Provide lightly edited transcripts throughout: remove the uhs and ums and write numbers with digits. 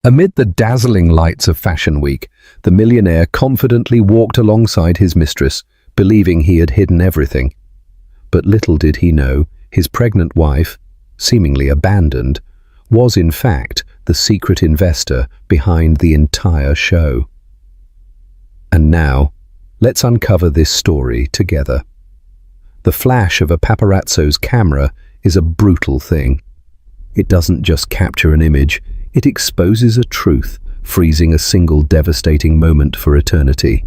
Amid the dazzling lights of Fashion Week, the millionaire confidently walked alongside his mistress, believing he had hidden everything. But little did he know, his pregnant wife, seemingly abandoned, was in fact the secret investor behind the entire show. And now, let's uncover this story together. The flash of a paparazzo's camera is a brutal thing. It doesn't just capture an image, it exposes a truth, freezing a single devastating moment for eternity.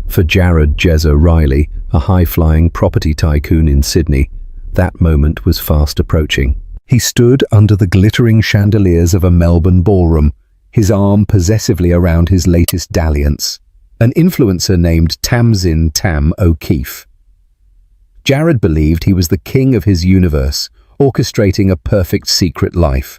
For Jared Jezza Riley, a high-flying property tycoon in Sydney, that moment was fast approaching. He stood under the glittering chandeliers of a Melbourne ballroom, his arm possessively around his latest dalliance, an influencer named Tamzin Tam O'Keefe. Jared believed he was the king of his universe, orchestrating a perfect secret life.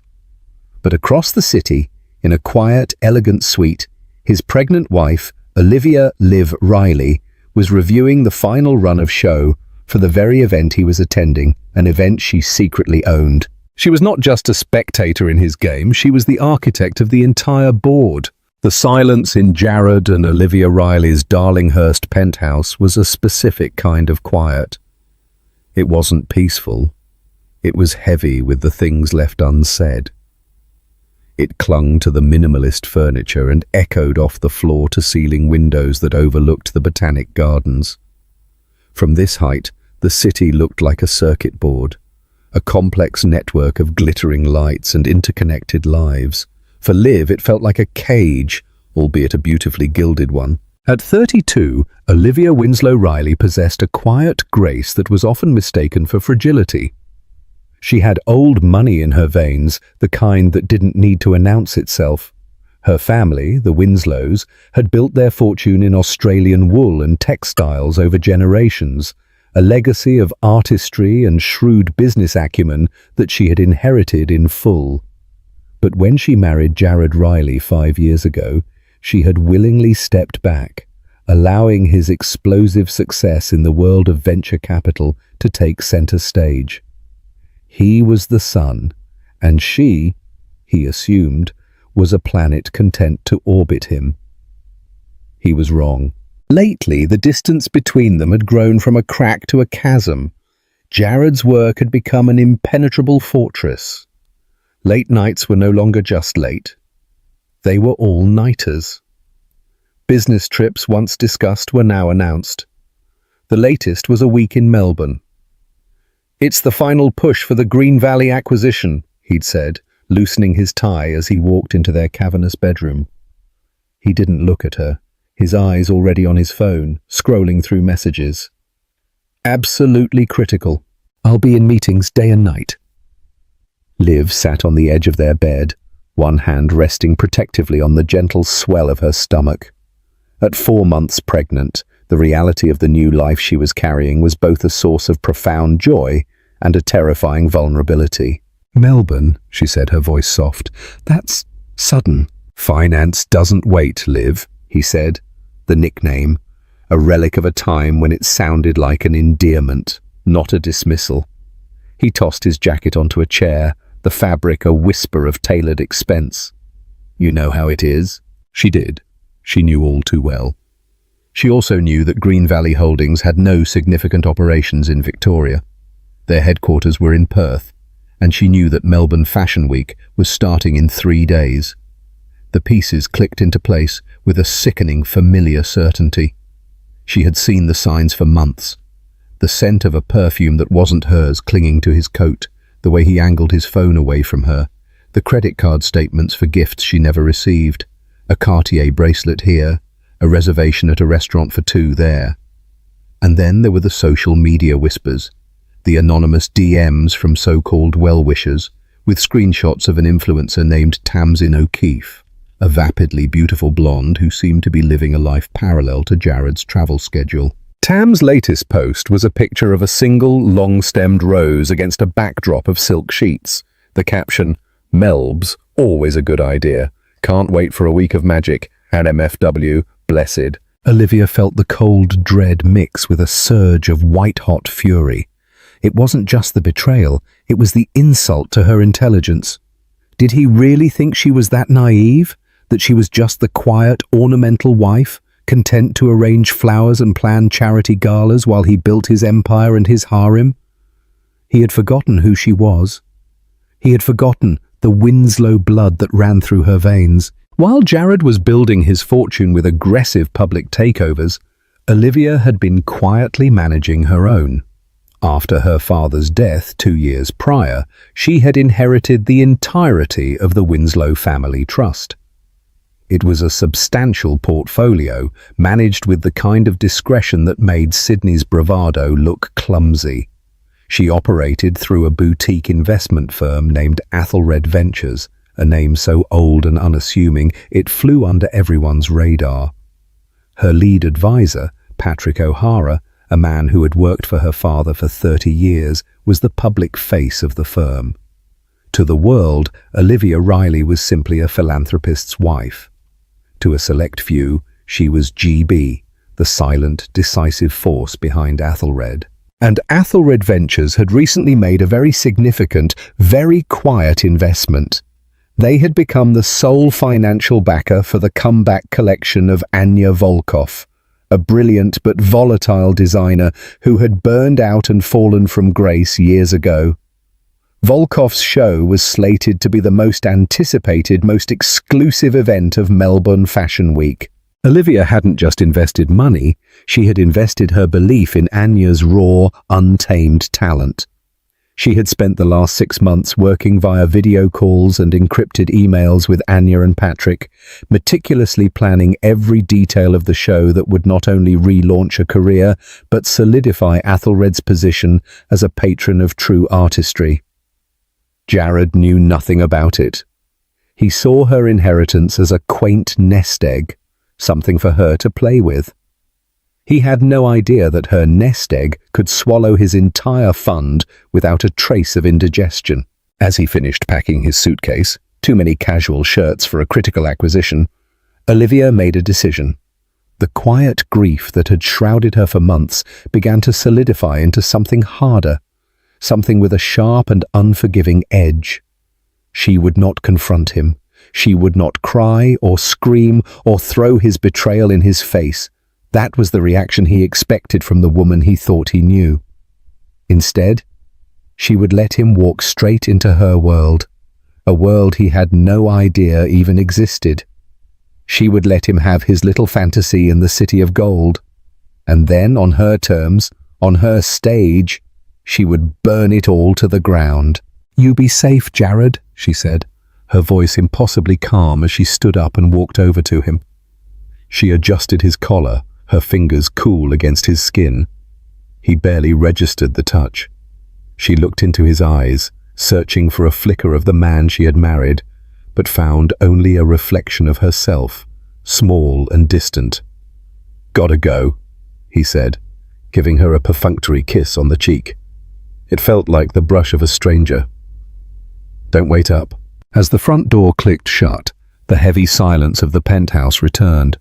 But across the city, in a quiet, elegant suite, his pregnant wife, Olivia Liv Riley, was reviewing the final run of show for the very event he was attending, an event she secretly owned. She was not just a spectator in his game, she was the architect of the entire board. The silence in Jared and Olivia Riley's Darlinghurst penthouse was a specific kind of quiet. It wasn't peaceful. It was heavy with the things left unsaid. It clung to the minimalist furniture and echoed off the floor-to-ceiling windows that overlooked the Botanic Gardens. From this height, the city looked like a circuit board, a complex network of glittering lights and interconnected lives. For Liv, it felt like a cage, albeit a beautifully gilded one. At 32, Olivia Winslow Riley possessed a quiet grace that was often mistaken for fragility. She had old money in her veins, the kind that didn't need to announce itself. Her family, the Winslows, had built their fortune in Australian wool and textiles over generations, a legacy of artistry and shrewd business acumen that she had inherited in full. But when she married Jared Riley 5 years ago, she had willingly stepped back, allowing his explosive success in the world of venture capital to take center stage. He was the sun, and she, he assumed, was a planet content to orbit him. He was wrong. Lately, the distance between them had grown from a crack to a chasm. Jared's work had become an impenetrable fortress. Late nights were no longer just late. They were all-nighters. Business trips once discussed were now announced. The latest was a week in Melbourne. "It's the final push for the Green Valley acquisition," he'd said, loosening his tie as he walked into their cavernous bedroom. He didn't look at her, his eyes already on his phone, scrolling through messages. "Absolutely critical. I'll be in meetings day and night." Liv sat on the edge of their bed, one hand resting protectively on the gentle swell of her stomach. At 4 months pregnant, the reality of the new life she was carrying was both a source of profound joy and a terrifying vulnerability. "Melbourne," she said, her voice soft. "That's sudden." "Finance doesn't wait, Liv," he said, the nickname, a relic of a time when it sounded like an endearment, not a dismissal. He tossed his jacket onto a chair, the fabric a whisper of tailored expense. "You know how it is." She did. She knew all too well. She also knew that Green Valley Holdings had no significant operations in Victoria. Their headquarters were in Perth, and she knew that Melbourne Fashion Week was starting in 3 days. The pieces clicked into place with a sickening, familiar certainty. She had seen the signs for months. The scent of a perfume that wasn't hers clinging to his coat, the way he angled his phone away from her, the credit card statements for gifts she never received, a Cartier bracelet here, a reservation at a restaurant for 2 there. And then there were the social media whispers, the anonymous DMs from so-called well-wishers, with screenshots of an influencer named Tamzin O'Keefe, a vapidly beautiful blonde who seemed to be living a life parallel to Jared's travel schedule. Tam's latest post was a picture of a single long-stemmed rose against a backdrop of silk sheets. The caption, "Melbs, always a good idea. Can't wait for a week of magic. And MFW, blessed." Olivia felt the cold dread mix with a surge of white-hot fury. It wasn't just the betrayal, it was the insult to her intelligence. Did he really think she was that naive? That she was just the quiet, ornamental wife, content to arrange flowers and plan charity galas while he built his empire and his harem? He had forgotten who she was. He had forgotten the Winslow blood that ran through her veins. While Jared was building his fortune with aggressive public takeovers, Olivia had been quietly managing her own. After her father's death 2 years prior, she had inherited the entirety of the Winslow family trust. It was a substantial portfolio, managed with the kind of discretion that made Sydney's bravado look clumsy. She operated through a boutique investment firm named Athelred Ventures, a name so old and unassuming it flew under everyone's radar. Her lead advisor, Patrick O'Hara, a man who had worked for her father for 30 years, was the public face of the firm. To the world, Olivia Riley was simply a philanthropist's wife. To a select few, she was GB, the silent, decisive force behind Athelred. And Athelred Ventures had recently made a very significant, very quiet investment. They had become the sole financial backer for the comeback collection of Anya Volkov, a brilliant but volatile designer who had burned out and fallen from grace years ago. Volkov's show was slated to be the most anticipated, most exclusive event of Melbourne Fashion Week. Olivia hadn't just invested money, she had invested her belief in Anya's raw, untamed talent. She had spent the last 6 months working via video calls and encrypted emails with Anya and Patrick, meticulously planning every detail of the show that would not only relaunch a career, but solidify Athelred's position as a patron of true artistry. Jared knew nothing about it. He saw her inheritance as a quaint nest egg, something for her to play with. He had no idea that her nest egg could swallow his entire fund without a trace of indigestion. As he finished packing his suitcase, too many casual shirts for a critical acquisition, Olivia made a decision. The quiet grief that had shrouded her for months began to solidify into something harder, something with a sharp and unforgiving edge. She would not confront him. She would not cry or scream or throw his betrayal in his face. That was the reaction he expected from the woman he thought he knew. Instead, she would let him walk straight into her world, a world he had no idea even existed. She would let him have his little fantasy in the city of gold, and then, on her terms, on her stage, she would burn it all to the ground. "You be safe, Jared," she said, her voice impossibly calm as she stood up and walked over to him. She adjusted his collar, her fingers cool against his skin. He barely registered the touch. She looked into his eyes, searching for a flicker of the man she had married, but found only a reflection of herself, small and distant. "Gotta go," he said, giving her a perfunctory kiss on the cheek. It felt like the brush of a stranger. "Don't wait up." As the front door clicked shut, the heavy silence of the penthouse returned.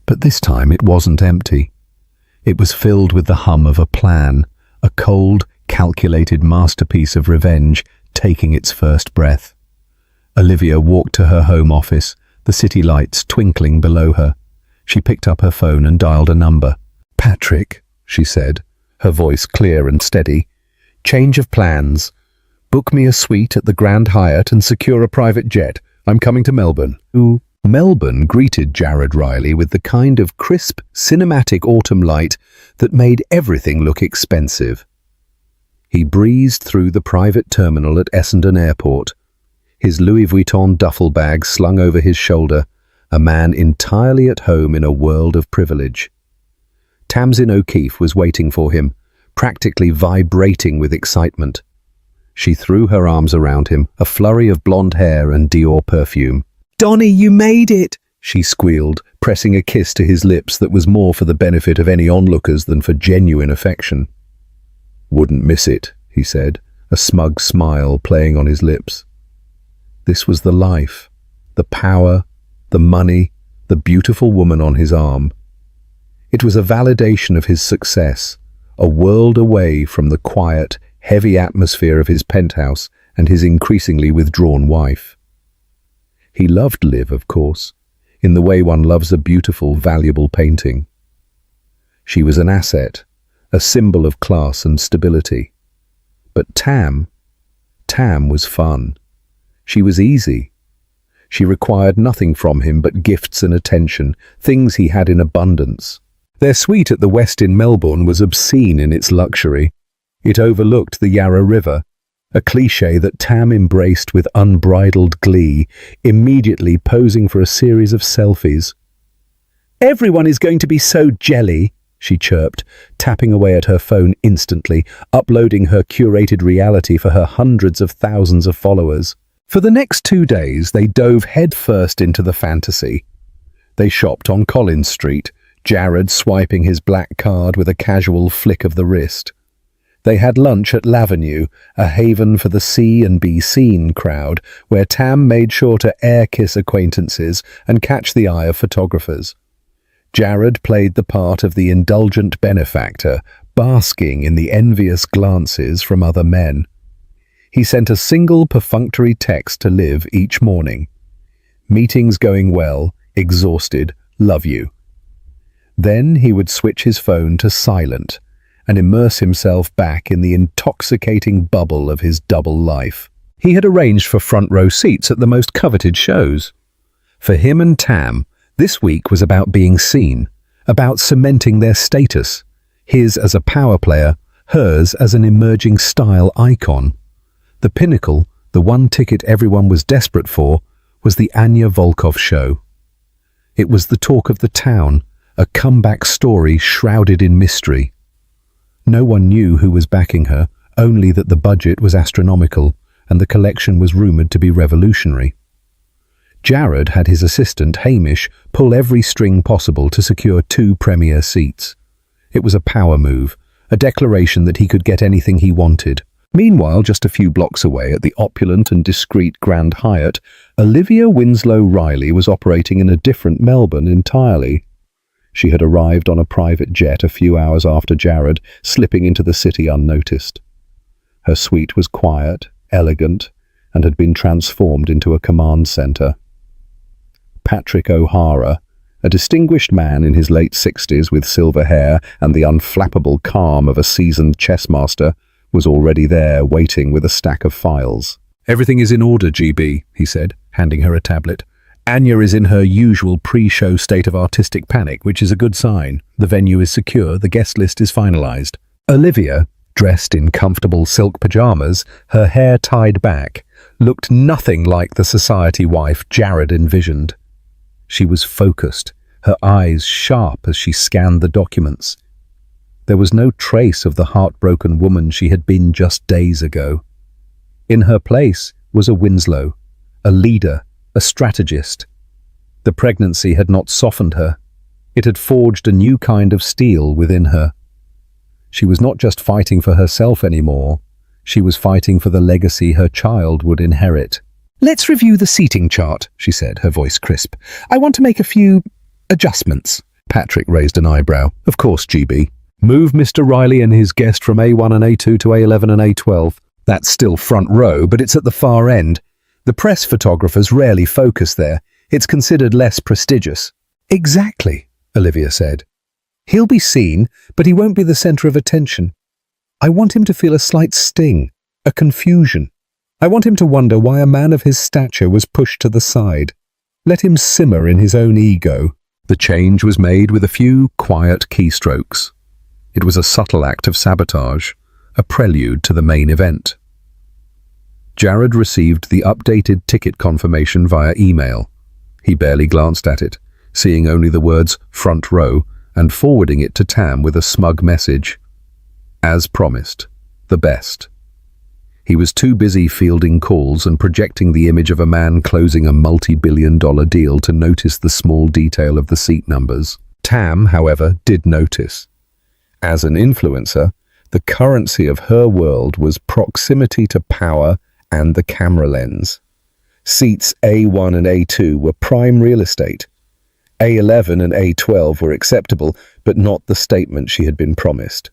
But this time it wasn't empty. It was filled with the hum of a plan, a cold, calculated masterpiece of revenge taking its first breath. Olivia walked to her home office, the city lights twinkling below her. She picked up her phone and dialed a number. "Patrick," she said, her voice clear and steady. "Change of plans. Book me a suite at the Grand Hyatt and secure a private jet. I'm coming to Melbourne." Melbourne greeted Jared Riley with the kind of crisp, cinematic autumn light that made everything look expensive. He breezed through the private terminal at Essendon Airport, his Louis Vuitton duffel bag slung over his shoulder, a man entirely at home in a world of privilege. Tamsin O'Keefe was waiting for him, practically vibrating with excitement. She threw her arms around him, a flurry of blonde hair and Dior perfume. "Donnie, you made it!" she squealed, pressing a kiss to his lips that was more for the benefit of any onlookers than for genuine affection. "Wouldn't miss it," he said, a smug smile playing on his lips. This was the life, the power, the money, the beautiful woman on his arm. It was a validation of his success, a world away from the quiet, heavy atmosphere of his penthouse and his increasingly withdrawn wife. He loved Liv, of course, in the way one loves a beautiful, valuable painting. She was an asset, a symbol of class and stability. But Tam was fun. She was easy. She required nothing from him but gifts and attention, things he had in abundance. Their suite at the West in Melbourne was obscene in its luxury. It overlooked the Yarra River, a cliché that Tam embraced with unbridled glee, immediately posing for a series of selfies. "Everyone is going to be so jelly," she chirped, tapping away at her phone instantly, uploading her curated reality for her hundreds of thousands of followers. For the next 2 days, they dove headfirst into the fantasy. They shopped on Collins Street, Jared swiping his black card with a casual flick of the wrist. They had lunch at L'Avenue, a haven for the see and be seen crowd, where Tam made sure to air-kiss acquaintances and catch the eye of photographers. Jared played the part of the indulgent benefactor, basking in the envious glances from other men. He sent a single perfunctory text to Liv each morning. "Meetings going well, exhausted, love you." Then he would switch his phone to silent and immerse himself back in the intoxicating bubble of his double life. He had arranged for front-row seats at the most coveted shows. For him and Tam, this week was about being seen, about cementing their status, his as a power player, hers as an emerging style icon. The pinnacle, the one ticket everyone was desperate for, was the Anya Volkov show. It was the talk of the town, a comeback story shrouded in mystery. No one knew who was backing her, only that the budget was astronomical and the collection was rumoured to be revolutionary. Jared had his assistant, Hamish, pull every string possible to secure 2 premier seats. It was a power move, a declaration that he could get anything he wanted. Meanwhile, just a few blocks away at the opulent and discreet Grand Hyatt, Olivia Winslow Riley was operating in a different Melbourne entirely. She had arrived on a private jet a few hours after Jared, slipping into the city unnoticed. Her suite was quiet, elegant, and had been transformed into a command centre. Patrick O'Hara, a distinguished man in his late 60s with silver hair and the unflappable calm of a seasoned chess master, was already there waiting with a stack of files. "Everything is in order, GB," he said, handing her a tablet. "Anya is in her usual pre-show state of artistic panic, which is a good sign. The venue is secure, the guest list is finalized." Olivia, dressed in comfortable silk pajamas, her hair tied back, looked nothing like the society wife Jared envisioned. She was focused, her eyes sharp as she scanned the documents. There was no trace of the heartbroken woman she had been just days ago. In her place was a Winslow, a leader, a strategist. The pregnancy had not softened her. It had forged a new kind of steel within her. She was not just fighting for herself anymore. She was fighting for the legacy her child would inherit. "Let's review the seating chart," she said, her voice crisp. "I want to make a few adjustments." Patrick raised an eyebrow. "Of course, GB. Move Mr. Riley and his guest from A1 and A2 to A11 and A12. That's still front row, but it's at the far end. The press photographers rarely focus there. It's considered less prestigious." "Exactly," Olivia said. "He'll be seen, but he won't be the center of attention. I want him to feel a slight sting, a confusion. I want him to wonder why a man of his stature was pushed to the side. Let him simmer in his own ego." The change was made with a few quiet keystrokes. It was a subtle act of sabotage, a prelude to the main event. Jared received the updated ticket confirmation via email. He barely glanced at it, seeing only the words "front row" and forwarding it to Tam with a smug message. As promised, the best. He was too busy fielding calls and projecting the image of a man closing a multi-billion-dollar deal to notice the small detail of the seat numbers. Tam, however, did notice. As an influencer, the currency of her world was proximity to power and the camera lens. Seats A1 and A2 were prime real estate. A11 and A12 were acceptable, but not the statement she had been promised.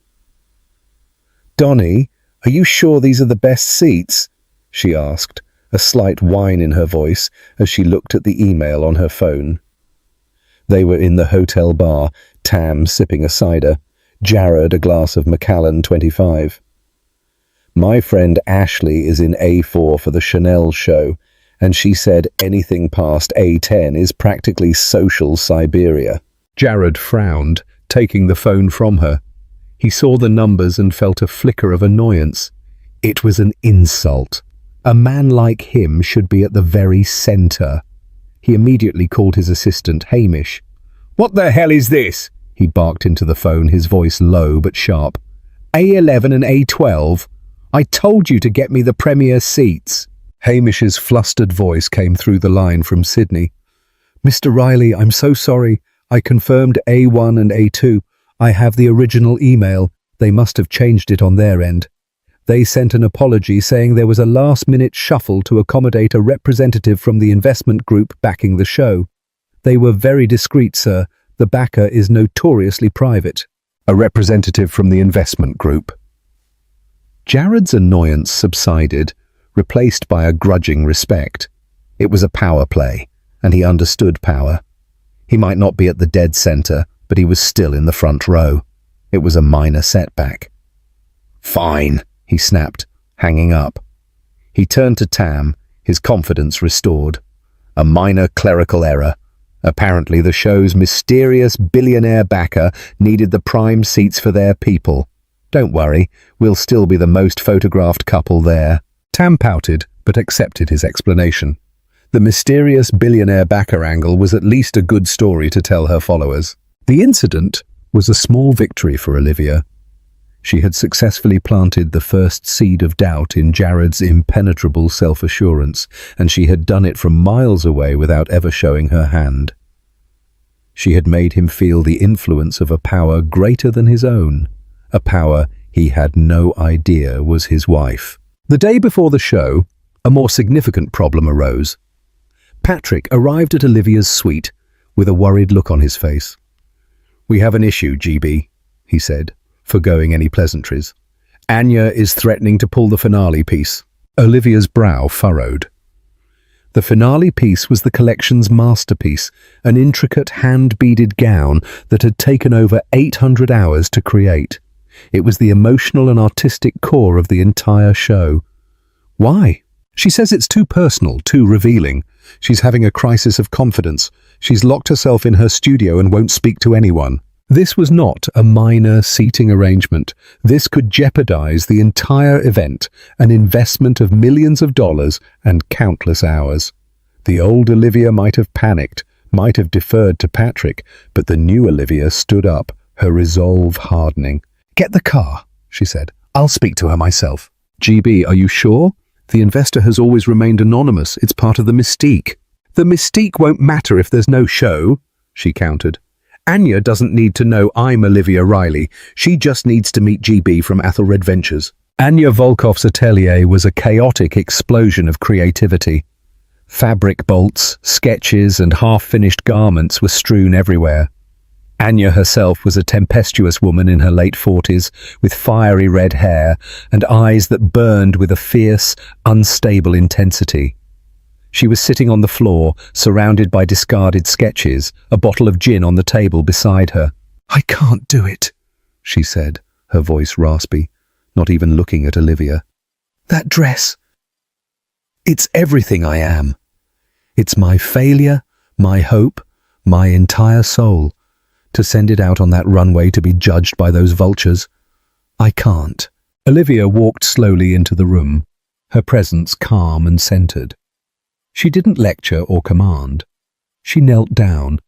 "Donnie, are you sure these are the best seats?" she asked, a slight whine in her voice as she looked at the email on her phone. They were in the hotel bar, Tam sipping a cider, Jared a glass of Macallan 25. My friend Ashley is in A4 for the Chanel show, and she said anything past A10 is practically social Siberia. Jared frowned, taking the phone from her. He saw the numbers and felt a flicker of annoyance. It was an insult. A man like him should be at the very center. He immediately called his assistant, Hamish. "What the hell is this?" he barked into the phone, his voice low but sharp. "A11 and A12? I told you to get me the premier seats." Hamish's flustered voice came through the line from Sydney. "Mr. Riley, I'm so sorry. I confirmed A1 and A2. I have the original email. They must have changed it on their end. They sent an apology saying there was a last-minute shuffle to accommodate a representative from the investment group backing the show. They were very discreet, sir. The backer is notoriously private." A representative from the investment group. Jared's annoyance subsided, replaced by a grudging respect. It was a power play, and he understood power. He might not be at the dead center, but he was still in the front row. It was a minor setback. "Fine," he snapped, hanging up. He turned to Tam, his confidence restored. A minor clerical error. Apparently the show's mysterious billionaire backer needed the prime seats for their people. "Don't worry, we'll still be the most photographed couple there." Tam pouted, but accepted his explanation. The mysterious billionaire backer angle was at least a good story to tell her followers. The incident was a small victory for Olivia. She had successfully planted the first seed of doubt in Jared's impenetrable self-assurance, and she had done it from miles away without ever showing her hand. She had made him feel the influence of a power greater than his own, a power he had no idea was his wife. The day before the show, a more significant problem arose. Patrick arrived at Olivia's suite with a worried look on his face. "We have an issue, GB," he said, forgoing any pleasantries. "Anya is threatening to pull the finale piece." Olivia's brow furrowed. The finale piece was the collection's masterpiece, an intricate hand-beaded gown that had taken over 800 hours to create. It was the emotional and artistic core of the entire show. Why? She says it's too personal, too revealing. She's having a crisis of confidence. She's locked herself in her studio and won't speak to anyone. This was not a minor seating arrangement. This could jeopardize the entire event, an investment of millions of dollars and countless hours. The old Olivia might have panicked, might have deferred to Patrick, but the new Olivia stood up, her resolve hardening. "Get the car," she said. "I'll speak to her myself." "GB, are you sure? The investor has always remained anonymous. It's part of the mystique." "The mystique won't matter if there's no show," she countered. "Anya doesn't need to know I'm Olivia Riley. She just needs to meet GB from Athelred Ventures." Anya Volkov's atelier was a chaotic explosion of creativity. Fabric bolts, sketches, and half-finished garments were strewn everywhere. Anya herself was a tempestuous woman in her late 40s, with fiery red hair and eyes that burned with a fierce, unstable intensity. She was sitting on the floor, surrounded by discarded sketches, a bottle of gin on the table beside her. "I can't do it," she said, her voice raspy, not even looking at Olivia. "That dress. It's everything I am. It's my failure, my hope, my entire soul. To send it out on that runway to be judged by those vultures. I can't." Olivia walked slowly into the room, her presence calm and centered. She didn't lecture or command. She knelt down,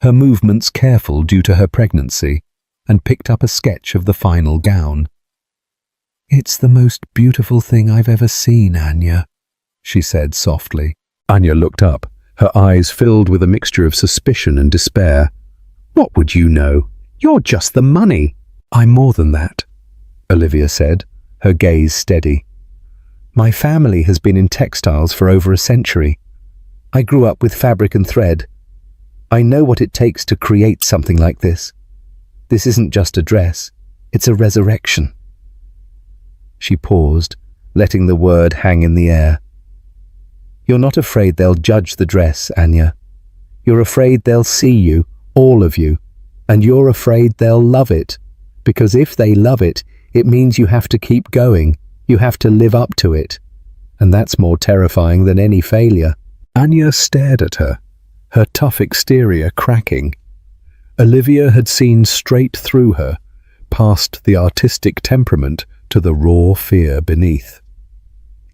her movements careful due to her pregnancy, and picked up a sketch of the final gown. "It's the most beautiful thing I've ever seen, Anya," she said softly. Anya looked up, her eyes filled with a mixture of suspicion and despair. "What would you know? You're just the money." "I'm more than that," Olivia said, her gaze steady. "My family has been in textiles for over a century. I grew up with fabric and thread. I know what it takes to create something like this. This isn't just a dress, it's a resurrection." She paused, letting the word hang in the air. "You're not afraid they'll judge the dress, Anya. You're afraid they'll see you, all of you, and you're afraid they'll love it. Because if they love it, it means you have to keep going. You have to live up to it. And that's more terrifying than any failure." Anya stared at her, her tough exterior cracking. Olivia had seen straight through her, past the artistic temperament to the raw fear beneath.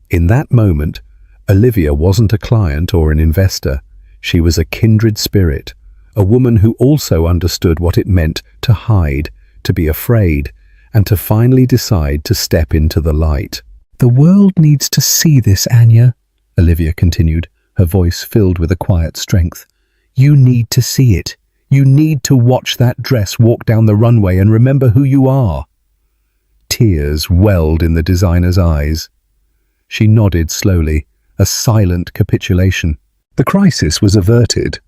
In that moment, Olivia wasn't a client or an investor. She was a kindred spirit, a woman who also understood what it meant to hide, to be afraid, and to finally decide to step into the light. "The world needs to see this, Anya," Olivia continued, her voice filled with a quiet strength. "You need to see it. You need to watch that dress walk down the runway and remember who you are." Tears welled in the designer's eyes. She nodded slowly, a silent capitulation. The crisis was averted.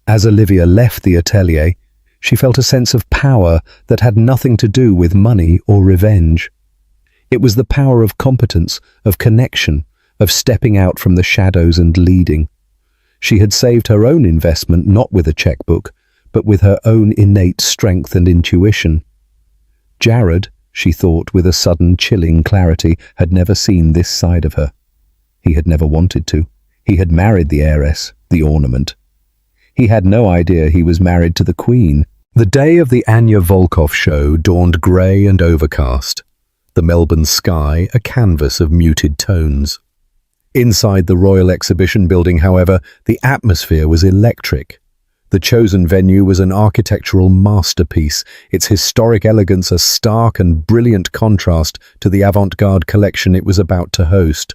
As Olivia left the atelier, she felt a sense of power that had nothing to do with money or revenge. It was the power of competence, of connection, of stepping out from the shadows and leading. She had saved her own investment not with a checkbook, but with her own innate strength and intuition. Jared, she thought with a sudden chilling clarity, had never seen this side of her. He had never wanted to. He had married the heiress, the ornament. He had no idea he was married to the Queen. The day of the Anya Volkov show dawned grey and overcast, the Melbourne sky a canvas of muted tones. Inside the Royal Exhibition Building, however, the atmosphere was electric. The chosen venue was an architectural masterpiece, its historic elegance a stark and brilliant contrast to the avant-garde collection it was about to host.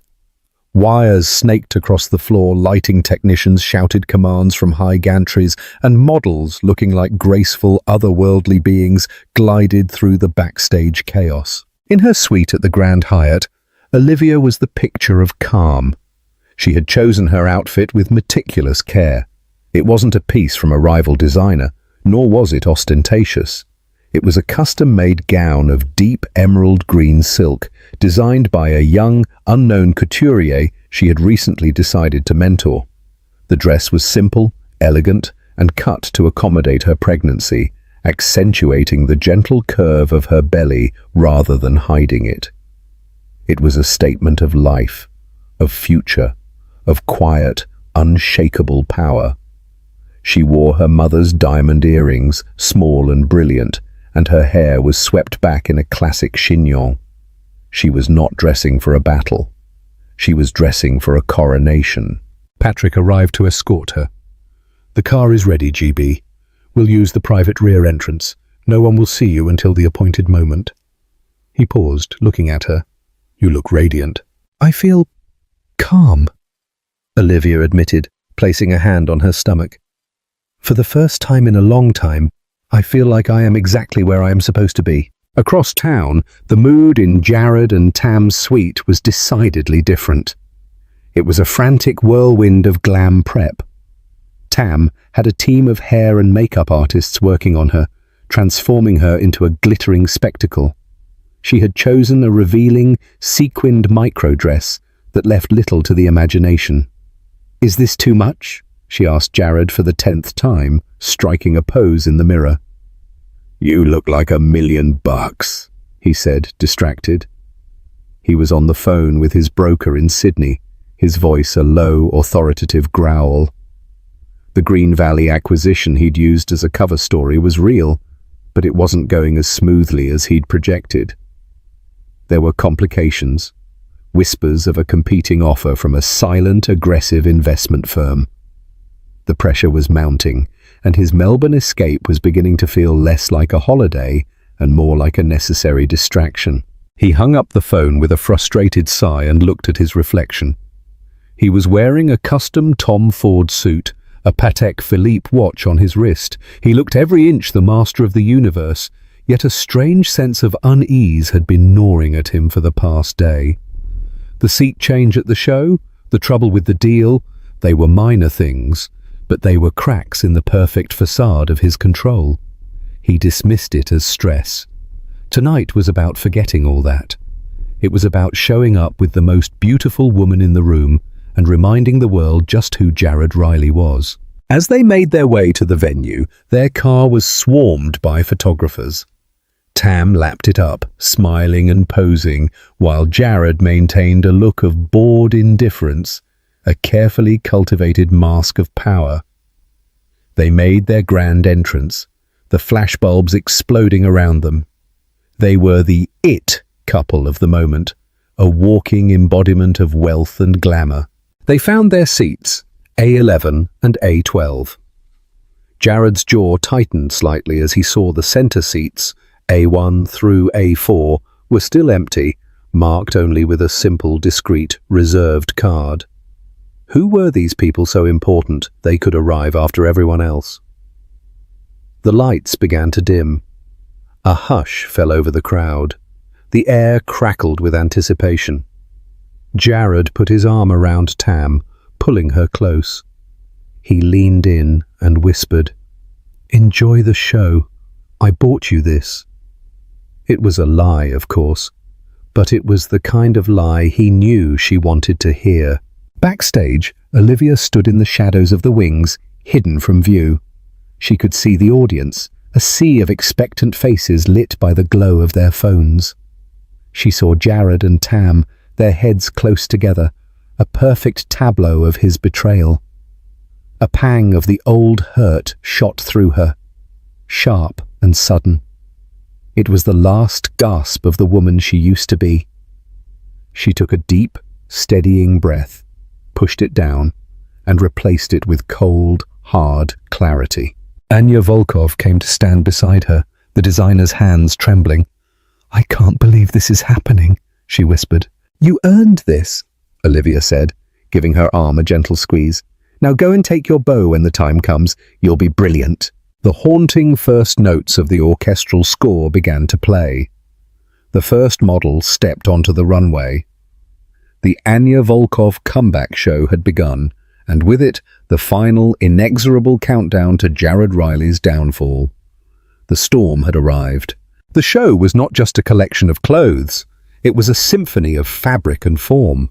Wires snaked across the floor, lighting technicians shouted commands from high gantries, and models, looking like graceful, otherworldly beings, glided through the backstage chaos. In her suite at the Grand Hyatt, Olivia was the picture of calm. She had chosen her outfit with meticulous care. It wasn't a piece from a rival designer, nor was it ostentatious. It was a custom-made gown of deep emerald green silk, designed by a young, unknown couturier she had recently decided to mentor. The dress was simple, elegant, and cut to accommodate her pregnancy, accentuating the gentle curve of her belly rather than hiding it. It was a statement of life, of future, of quiet, unshakable power. She wore her mother's diamond earrings, small and brilliant, and her hair was swept back in a classic chignon. She was not dressing for a battle. She was dressing for a coronation. Patrick arrived to escort her. "The car is ready, GB. We'll use the private rear entrance. No one will see you until the appointed moment." He paused, looking at her. "You look radiant." "I feel calm," Olivia admitted, placing a hand on her stomach. "For the first time in a long time, I feel like I am exactly where I am supposed to be." Across town, the mood in Jared and Tam's suite was decidedly different. It was a frantic whirlwind of glam prep. Tam had a team of hair and makeup artists working on her, transforming her into a glittering spectacle. She had chosen a revealing, sequined micro-dress that left little to the imagination. "Is this too much?" she asked Jared for the 10th time, striking a pose in the mirror. "You look like $1,000,000, he said, distracted. He was on the phone with his broker in Sydney, his voice a low, authoritative growl. The Green Valley acquisition he'd used as a cover story was real, but it wasn't going as smoothly as he'd projected. There were complications, whispers of a competing offer from a silent, aggressive investment firm. The pressure was mounting, and his Melbourne escape was beginning to feel less like a holiday and more like a necessary distraction. He hung up the phone with a frustrated sigh and looked at his reflection. He was wearing a custom Tom Ford suit, a Patek Philippe watch on his wrist. He looked every inch the master of the universe, yet a strange sense of unease had been gnawing at him for the past day. The seat change at the show, the trouble with the deal, they were minor things, but they were cracks in the perfect facade of his control. He dismissed it as stress. Tonight was about forgetting all that. It was about showing up with the most beautiful woman in the room and reminding the world just who Jared Riley was. As they made their way to the venue, their car was swarmed by photographers. Tam lapped it up, smiling and posing, while Jared maintained a look of bored indifference, a carefully cultivated mask of power. They made their grand entrance, the flashbulbs exploding around them. They were the it couple of the moment, a walking embodiment of wealth and glamour. They found their seats, A11 and A12. Jared's jaw tightened slightly as he saw the center seats, A1 through A4, were still empty, marked only with a simple, discreet, reserved card. Who were these people so important they could arrive after everyone else? The lights began to dim. A hush fell over the crowd. The air crackled with anticipation. Jared put his arm around Tam, pulling her close. He leaned in and whispered, "Enjoy the show. I bought you this." It was a lie, of course, but it was the kind of lie he knew she wanted to hear. Backstage, Olivia stood in the shadows of the wings, hidden from view. She could see the audience, a sea of expectant faces lit by the glow of their phones. She saw Jared and Tam, their heads close together, a perfect tableau of his betrayal. A pang of the old hurt shot through her, sharp and sudden. It was the last gasp of the woman she used to be. She took a deep, steadying breath, pushed it down, and replaced it with cold, hard clarity. Anya Volkov came to stand beside her, the designer's hands trembling. "I can't believe this is happening," she whispered. "You earned this," Olivia said, giving her arm a gentle squeeze. "Now go and take your bow when the time comes. You'll be brilliant." The haunting first notes of the orchestral score began to play. The first model stepped onto the runway. The Anya Volkov comeback show had begun, and with it, the final, inexorable countdown to Jared Riley's downfall. The storm had arrived. The show was not just a collection of clothes. It was a symphony of fabric and form.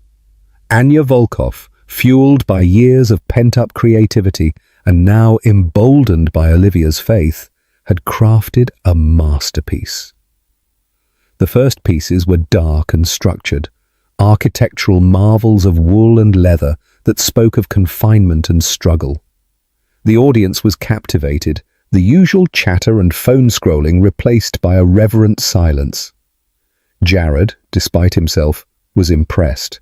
Anya Volkov, fueled by years of pent-up creativity and now emboldened by Olivia's faith, had crafted a masterpiece. The first pieces were dark and structured, architectural marvels of wool and leather that spoke of confinement and struggle. The audience was captivated, the usual chatter and phone scrolling replaced by a reverent silence. Jared, despite himself, was impressed.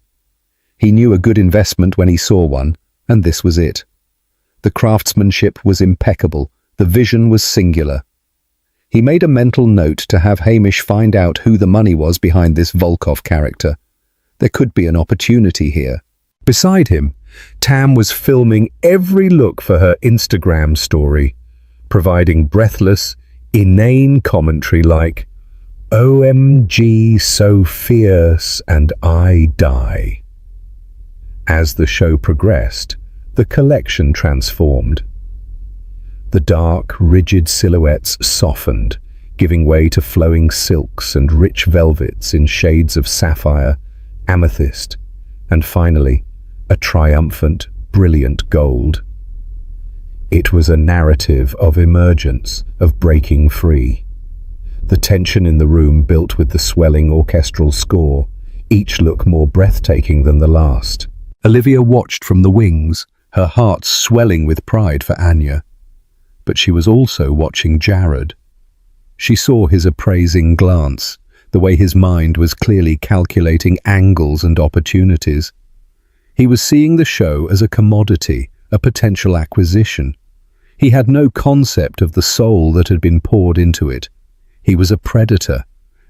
He knew a good investment when he saw one, and this was it. The craftsmanship was impeccable, the vision was singular. He made a mental note to have Hamish find out who the money was behind this Volkov character. There could be an opportunity here. Beside him, Tam was filming every look for her Instagram story, providing breathless, inane commentary like, "OMG, so fierce, and I die." As the show progressed, the collection transformed. The dark, rigid silhouettes softened, giving way to flowing silks and rich velvets in shades of sapphire, amethyst, and finally, a triumphant, brilliant gold. It was a narrative of emergence, of breaking free. The tension in the room built with the swelling orchestral score, each look more breathtaking than the last. Olivia watched from the wings, her heart swelling with pride for Anya. But she was also watching Jared. She saw his appraising glance, the way his mind was clearly calculating angles and opportunities. He was seeing the show as a commodity, a potential acquisition. He had no concept of the soul that had been poured into it. He was a predator,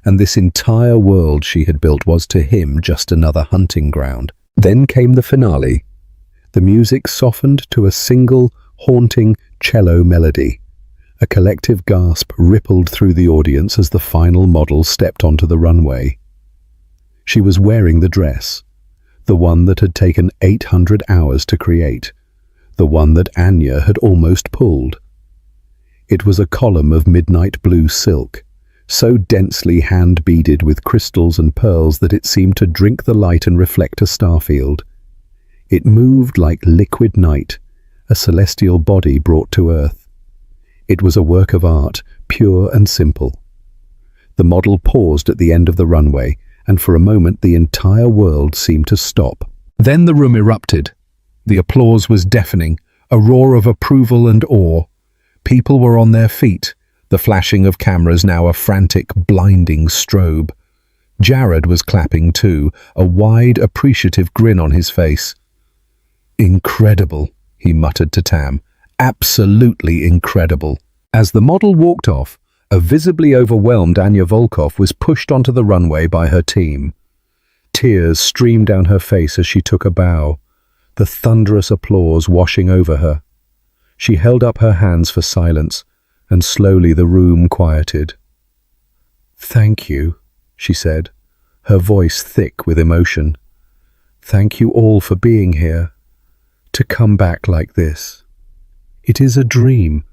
and this entire world she had built was to him just another hunting ground. Then came the finale. The music softened to a single, haunting cello melody. A collective gasp rippled through the audience as the final model stepped onto the runway. She was wearing the dress, the one that had taken 800 hours to create, the one that Anya had almost pulled. It was a column of midnight blue silk, so densely hand-beaded with crystals and pearls that it seemed to drink the light and reflect a starfield. It moved like liquid night, a celestial body brought to earth. It was a work of art, pure and simple. The model paused at the end of the runway, and for a moment the entire world seemed to stop. Then the room erupted. The applause was deafening, a roar of approval and awe. People were on their feet, the flashing of cameras now a frantic, blinding strobe. Jared was clapping too, a wide, appreciative grin on his face. "Incredible," he muttered to Tam. "Absolutely incredible." As the model walked off, a visibly overwhelmed Anya Volkov was pushed onto the runway by her team. Tears streamed down her face as she took a bow, the thunderous applause washing over her. She held up her hands for silence, and slowly the room quieted. "Thank you," she said, her voice thick with emotion. "Thank you all for being here. To come back like this. It is a dream.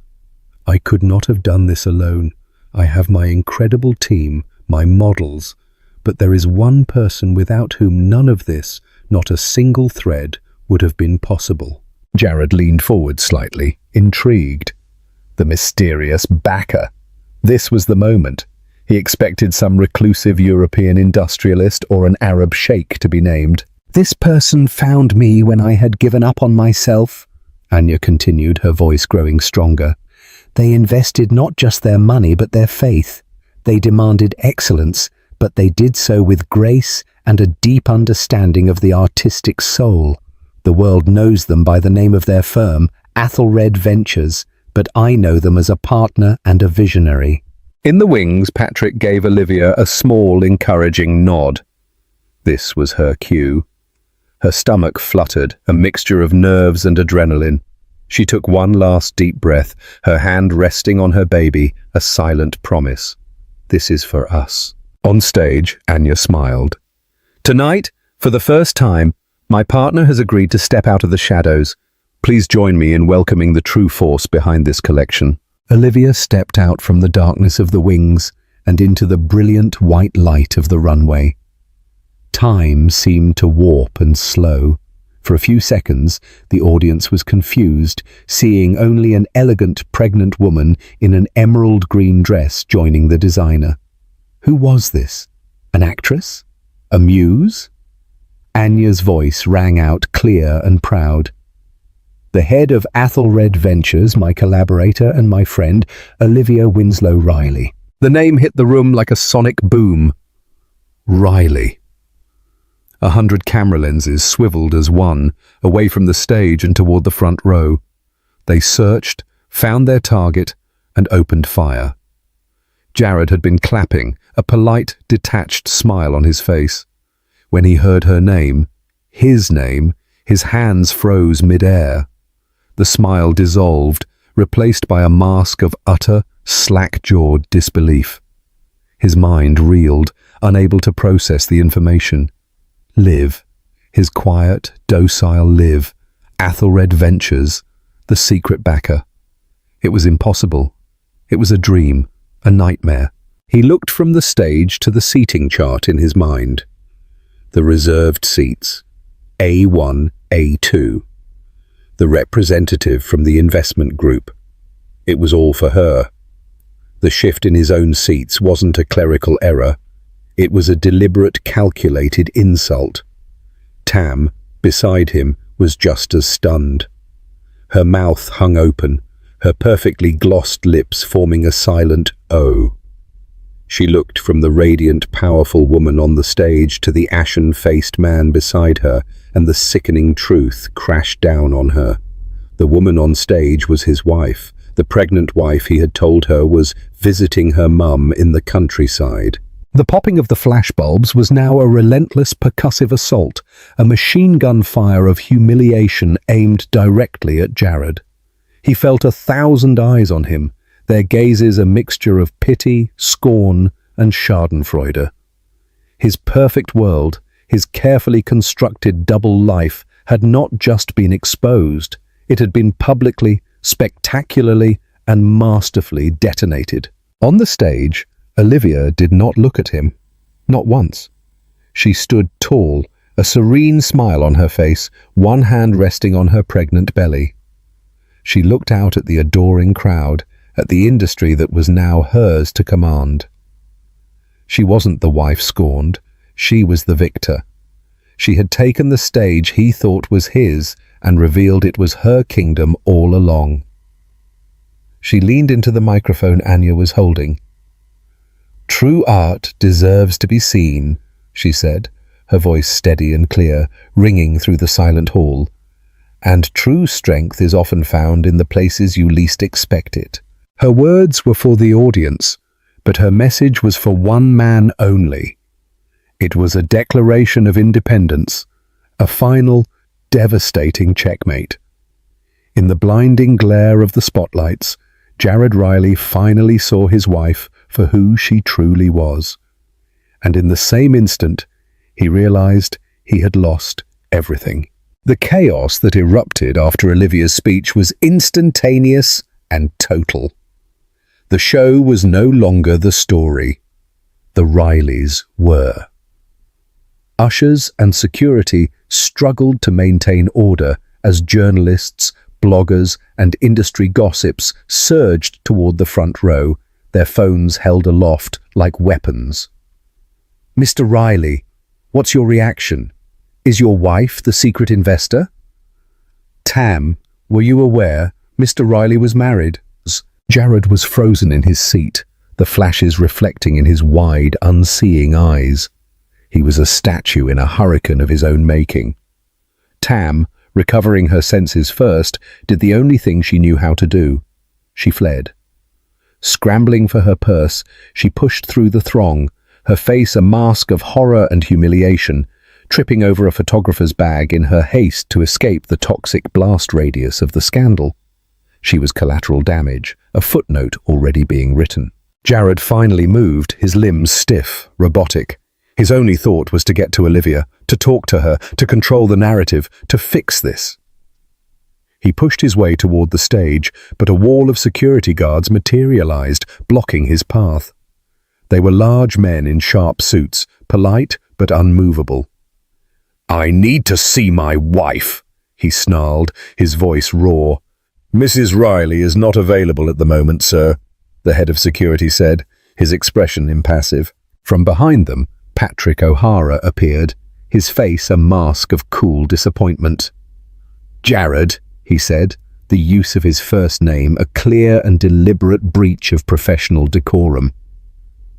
I could not have done this alone. I have my incredible team, my models, but there is one person without whom none of this, not a single thread, would have been possible." Jared leaned forward slightly, intrigued. The mysterious backer. This was the moment. He expected some reclusive European industrialist or an Arab sheikh to be named. "This person found me when I had given up on myself," Anya continued, her voice growing stronger. "They invested not just their money but their faith. They demanded excellence, but they did so with grace and a deep understanding of the artistic soul. The world knows them by the name of their firm, Athelred Ventures, but I know them as a partner and a visionary." In the wings, Patrick gave Olivia a small, encouraging nod. This was her cue. Her stomach fluttered, a mixture of nerves and adrenaline. She took one last deep breath, her hand resting on her baby, a silent promise. "This is for us." On stage, Anya smiled. "Tonight, for the first time, my partner has agreed to step out of the shadows. Please join me in welcoming the true force behind this collection." Olivia stepped out from the darkness of the wings and into the brilliant white light of the runway. Time seemed to warp and slow. For a few seconds, the audience was confused, seeing only an elegant pregnant woman in an emerald green dress joining the designer. Who was this? An actress? A muse? Anya's voice rang out clear and proud. "The head of Athelred Ventures, my collaborator and my friend, Olivia Winslow Riley." The name hit the room like a sonic boom. Riley. 100 camera lenses swiveled as one, away from the stage and toward the front row. They searched, found their target, and opened fire. Jared had been clapping, a polite, detached smile on his face. When he heard her name, his hands froze mid-air. The smile dissolved, replaced by a mask of utter, slack-jawed disbelief. His mind reeled, unable to process the information. Liv, his quiet, docile Liv, Athelred Ventures, the secret backer. It was impossible. It was a dream, a nightmare. He looked from the stage to the seating chart in his mind. The reserved seats, A1, A2. The representative from the investment group. It was all for her. The shift in his own seats wasn't a clerical error. It was a deliberate, calculated insult. Tam, beside him, was just as stunned. Her mouth hung open, her perfectly glossed lips forming a silent O. She looked from the radiant, powerful woman on the stage to the ashen-faced man beside her, and the sickening truth crashed down on her. The woman on stage was his wife, the pregnant wife he had told her was visiting her mum in the countryside. The popping of the flashbulbs was now a relentless percussive assault, a machine gun fire of humiliation aimed directly at Jared. He felt 1,000 eyes on him, their gazes a mixture of pity, scorn, and schadenfreude. His perfect world, his carefully constructed double life, had not just been exposed, it had been publicly, spectacularly, and masterfully detonated. On the stage, Olivia did not look at him, not once. She stood tall, a serene smile on her face, one hand resting on her pregnant belly. She looked out at the adoring crowd, at the industry that was now hers to command. She wasn't the wife scorned, she was the victor. She had taken the stage he thought was his and revealed it was her kingdom all along. She leaned into the microphone Anya was holding. "True art deserves to be seen," she said, her voice steady and clear, ringing through the silent hall. "And true strength is often found in the places you least expect it." Her words were for the audience, but her message was for one man only. It was a declaration of independence, a final, devastating checkmate. In the blinding glare of the spotlights, Jared Riley finally saw his wife for who she truly was. And in the same instant, he realized he had lost everything. The chaos that erupted after Olivia's speech was instantaneous and total. The show was no longer the story. The Rileys were. Ushers and security struggled to maintain order as journalists, bloggers, and industry gossips surged toward the front row, their phones held aloft like weapons. "Mr. Riley, what's your reaction? Is your wife the secret investor?" "Tam, were you aware Mr. Riley was married?" Jared was frozen in his seat, the flashes reflecting in his wide, unseeing eyes. He was a statue in a hurricane of his own making. Tam, recovering her senses first, did the only thing she knew how to do. She fled. Scrambling for her purse, she pushed through the throng, her face a mask of horror and humiliation, tripping over a photographer's bag in her haste to escape the toxic blast radius of the scandal. She was collateral damage, a footnote already being written. Jared finally moved, his limbs stiff, robotic. His only thought was to get to Olivia, to talk to her, to control the narrative, to fix this. He pushed his way toward the stage, but a wall of security guards materialized, blocking his path. They were large men in sharp suits, polite but unmovable. "I need to see my wife," he snarled, his voice raw. "Mrs. Riley is not available at the moment, sir," the head of security said, his expression impassive. From behind them, Patrick O'Hara appeared, his face a mask of cool disappointment. "Jared," he said, the use of his first name a clear and deliberate breach of professional decorum.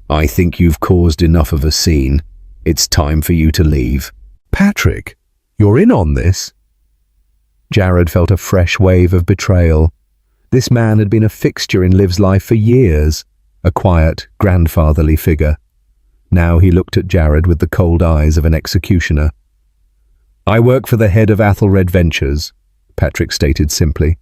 "I think you've caused enough of a scene. It's time for you to leave." "Patrick, you're in on this?" Jared felt a fresh wave of betrayal. This man had been a fixture in Liv's life for years, a quiet, grandfatherly figure. Now he looked at Jared with the cold eyes of an executioner. "I work for the head of Athelred Ventures," Patrick stated simply,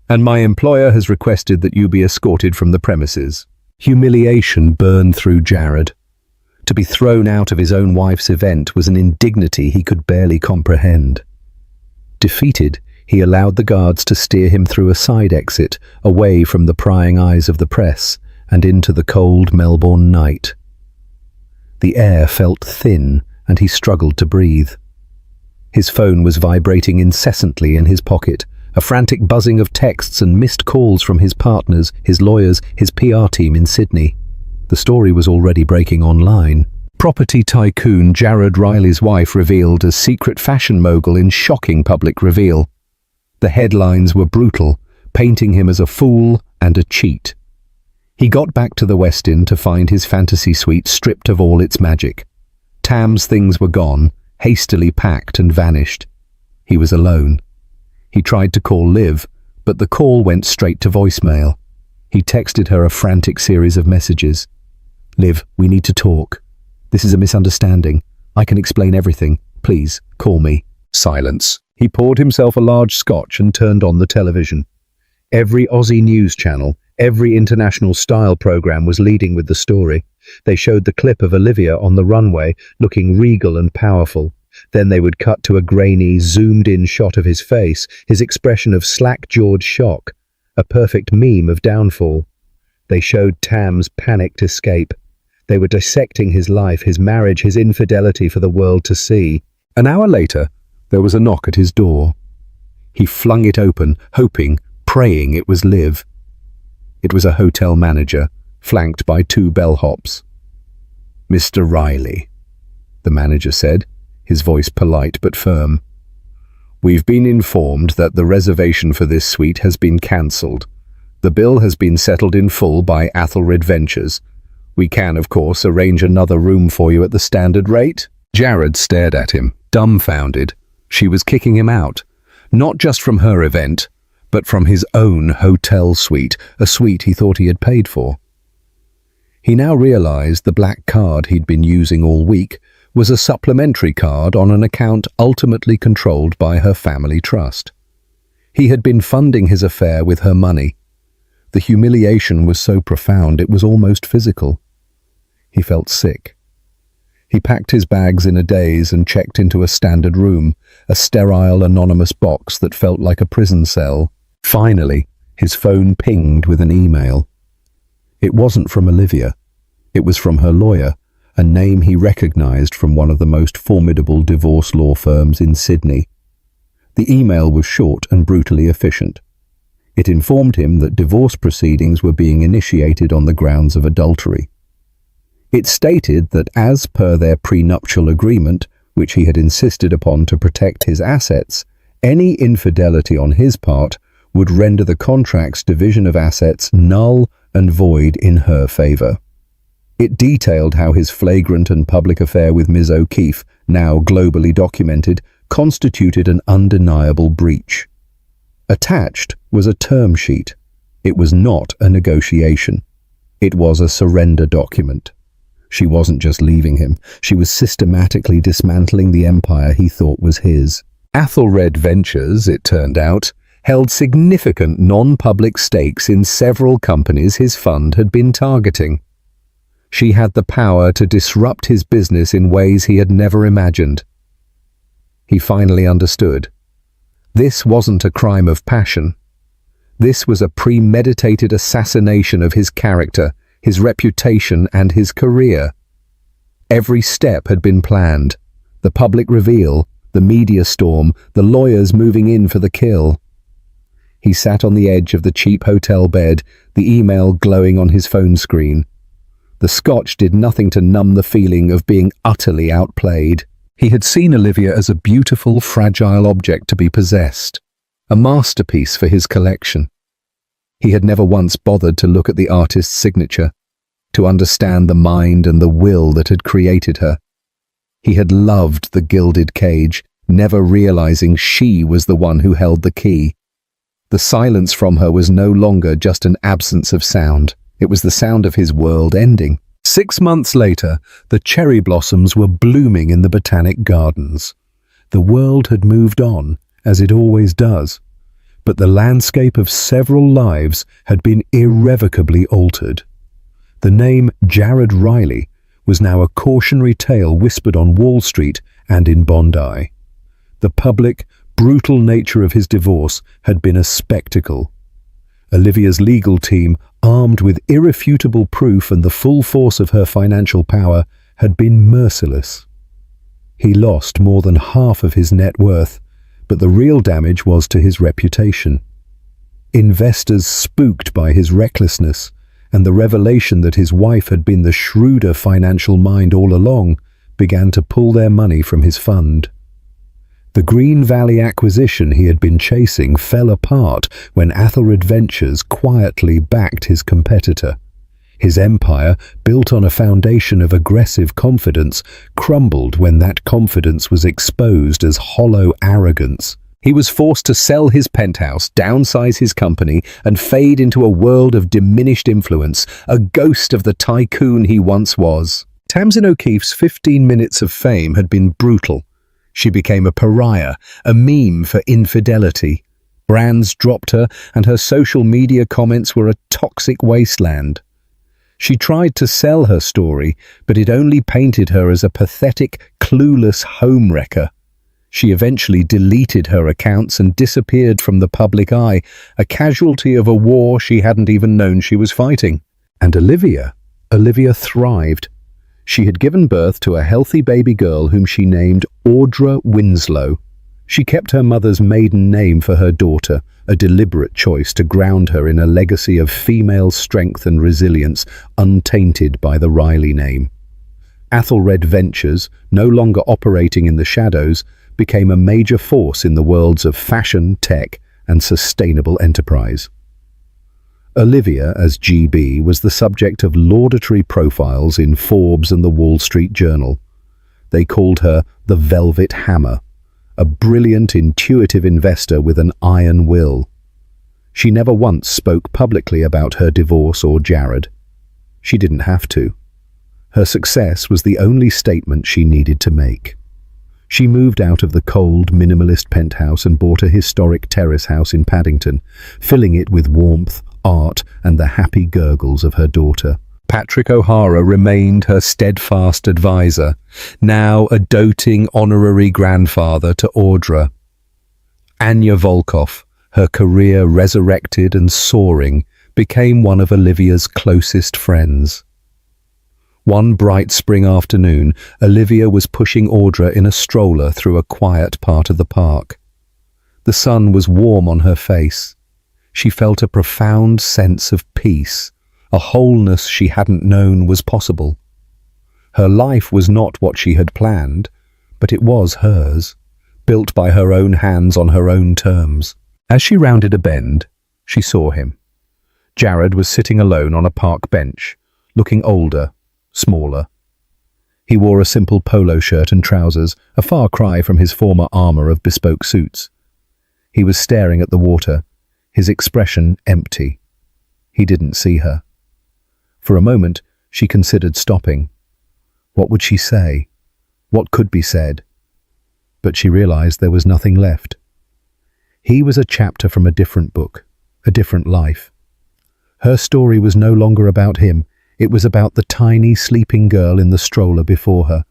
"and my employer has requested that you be escorted from the premises." Humiliation burned through Jared. To be thrown out of his own wife's event was an indignity he could barely comprehend. Defeated, he allowed the guards to steer him through a side exit, away from the prying eyes of the press, and into the cold Melbourne night. The air felt thin, and he struggled to breathe. His phone was vibrating incessantly in his pocket, a frantic buzzing of texts and missed calls from his partners, his lawyers, his PR team in Sydney. The story was already breaking online. Property tycoon Jared Riley's wife revealed as secret fashion mogul in shocking public reveal. The headlines were brutal, painting him as a fool and a cheat. He got back to the Westin to find his fantasy suite stripped of all its magic. Tam's things were gone, hastily packed and vanished. He was alone. He tried to call Liv, but the call went straight to voicemail. He texted her a frantic series of messages. "Liv, we need to talk. This is a misunderstanding. I can explain everything. Please, call me." Silence. He poured himself a large scotch and turned on the television. Every Aussie news channel, every international style program was leading with the story. They showed the clip of Olivia on the runway, looking regal and powerful. Then they would cut to a grainy, zoomed-in shot of his face, his expression of slack-jawed shock, a perfect meme of downfall. They showed Tam's panicked escape. They were dissecting his life, his marriage, his infidelity for the world to see. An hour later, there was a knock at his door. He flung it open, hoping, praying it was Liv. It was a hotel manager, flanked by two bellhops. "Mr. Riley," the manager said, his voice polite but firm. "We've been informed that the reservation for this suite has been cancelled. The bill has been settled in full by Athelred Ventures. We can, of course, arrange another room for you at the standard rate." Jared stared at him, dumbfounded. She was kicking him out, not just from her event, but from his own hotel suite, a suite he thought he had paid for. He now realized the black card he'd been using all week was a supplementary card on an account ultimately controlled by her family trust. He had been funding his affair with her money. The humiliation was so profound it was almost physical. He felt sick. He packed his bags in a daze and checked into a standard room, a sterile, anonymous box that felt like a prison cell. Finally, his phone pinged with an email. It wasn't from Olivia. It was from her lawyer, a name he recognized from one of the most formidable divorce law firms in Sydney. The email was short and brutally efficient. It informed him that divorce proceedings were being initiated on the grounds of adultery. It stated that as per their prenuptial agreement, which he had insisted upon to protect his assets, any infidelity on his part would render the contract's division of assets null and void in her favour. It detailed how his flagrant and public affair with Ms. O'Keefe, now globally documented, constituted an undeniable breach. Attached was a term sheet. It was not a negotiation. It was a surrender document. She wasn't just leaving him. She was systematically dismantling the empire he thought was his. Athelred Ventures, it turned out, held significant non-public stakes in several companies his fund had been targeting. She had the power to disrupt his business in ways he had never imagined. He finally understood. This wasn't a crime of passion. This was a premeditated assassination of his character, his reputation, and his career. Every step had been planned. The public reveal, the media storm, the lawyers moving in for the kill. He sat on the edge of the cheap hotel bed, the email glowing on his phone screen. The scotch did nothing to numb the feeling of being utterly outplayed. He had seen Olivia as a beautiful, fragile object to be possessed, a masterpiece for his collection. He had never once bothered to look at the artist's signature, to understand the mind and the will that had created her. He had loved the gilded cage, never realizing she was the one who held the key. The silence from her was no longer just an absence of sound. It was the sound of his world ending. 6 months later, the cherry blossoms were blooming in the botanic gardens. The world had moved on, as it always does, but the landscape of several lives had been irrevocably altered. The name Jared Riley was now a cautionary tale whispered on Wall Street and in Bondi. The public, brutal nature of his divorce had been a spectacle. Olivia's legal team, armed with irrefutable proof and the full force of her financial power, had been merciless. He lost more than half of his net worth, but the real damage was to his reputation. Investors, spooked by his recklessness and the revelation that his wife had been the shrewder financial mind all along, began to pull their money from his fund. The Green Valley acquisition he had been chasing fell apart when Athelred Ventures quietly backed his competitor. His empire, built on a foundation of aggressive confidence, crumbled when that confidence was exposed as hollow arrogance. He was forced to sell his penthouse, downsize his company, and fade into a world of diminished influence, a ghost of the tycoon he once was. Tamsin O'Keefe's 15 minutes of fame had been brutal. She became a pariah, a meme for infidelity. Brands dropped her, and her social media comments were a toxic wasteland. She tried to sell her story, but it only painted her as a pathetic, clueless homewrecker. She eventually deleted her accounts and disappeared from the public eye, a casualty of a war she hadn't even known she was fighting. And Olivia thrived. She had given birth to a healthy baby girl whom she named Audra Winslow. She kept her mother's maiden name for her daughter, a deliberate choice to ground her in a legacy of female strength and resilience untainted by the Riley name. Athelred Ventures, no longer operating in the shadows, became a major force in the worlds of fashion, tech, and sustainable enterprise. Olivia, as GB, was the subject of laudatory profiles in Forbes and the Wall Street Journal. They called her the Velvet Hammer, a brilliant, intuitive investor with an iron will. She never once spoke publicly about her divorce or Jared. She didn't have to. Her success was the only statement she needed to make. She moved out of the cold, minimalist penthouse and bought a historic terrace house in Paddington, filling it with warmth, art, and the happy gurgles of her daughter. Patrick O'Hara remained her steadfast advisor, now a doting honorary grandfather to Audra. Anya Volkov, her career resurrected and soaring, became one of Olivia's closest friends. One bright spring afternoon, Olivia was pushing Audra in a stroller through a quiet part of the park. The sun was warm on her face. She felt a profound sense of peace, a wholeness she hadn't known was possible. Her life was not what she had planned, but it was hers, built by her own hands on her own terms. As she rounded a bend, she saw him. Jared was sitting alone on a park bench, looking older, smaller. He wore a simple polo shirt and trousers, a far cry from his former armor of bespoke suits. He was staring at the water, his expression empty. He didn't see her. For a moment, she considered stopping. What would she say? What could be said? But she realized there was nothing left. He was a chapter from a different book, a different life. Her story was no longer about him. It was about the tiny, sleeping girl in the stroller before her.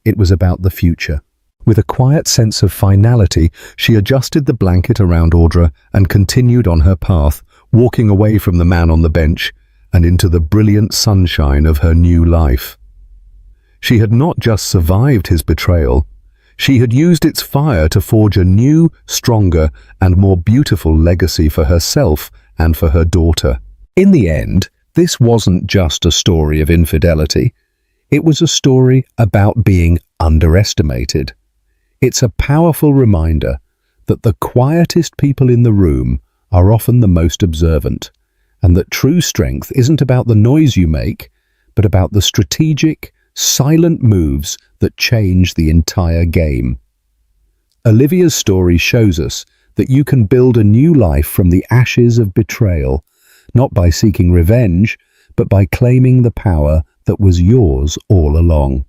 It was about the future. With a quiet sense of finality, she adjusted the blanket around Audra and continued on her path, walking away from the man on the bench and into the brilliant sunshine of her new life. She had not just survived his betrayal, she had used its fire to forge a new, stronger, and more beautiful legacy for herself and for her daughter. In the end, this wasn't just a story of infidelity. It was a story about being underestimated. It's a powerful reminder that the quietest people in the room are often the most observant, and that true strength isn't about the noise you make, but about the strategic, silent moves that change the entire game. Olivia's story shows us that you can build a new life from the ashes of betrayal, not by seeking revenge, but by claiming the power that was yours all along.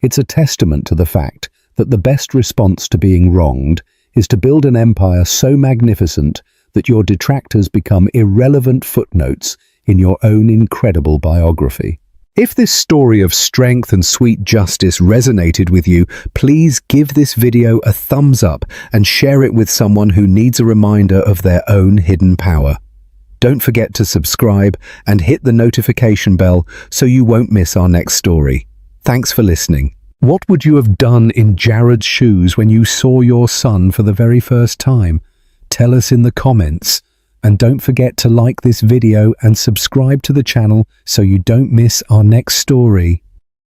It's a testament to the fact that the best response to being wronged is to build an empire so magnificent that your detractors become irrelevant footnotes in your own incredible biography. If this story of strength and sweet justice resonated with you, please give this video a thumbs up and share it with someone who needs a reminder of their own hidden power. Don't forget to subscribe and hit the notification bell so you won't miss our next story. Thanks for listening. What would you have done in Jared's shoes when you saw your son for the very first time? Tell us in the comments. And don't forget to like this video and subscribe to the channel so you don't miss our next story.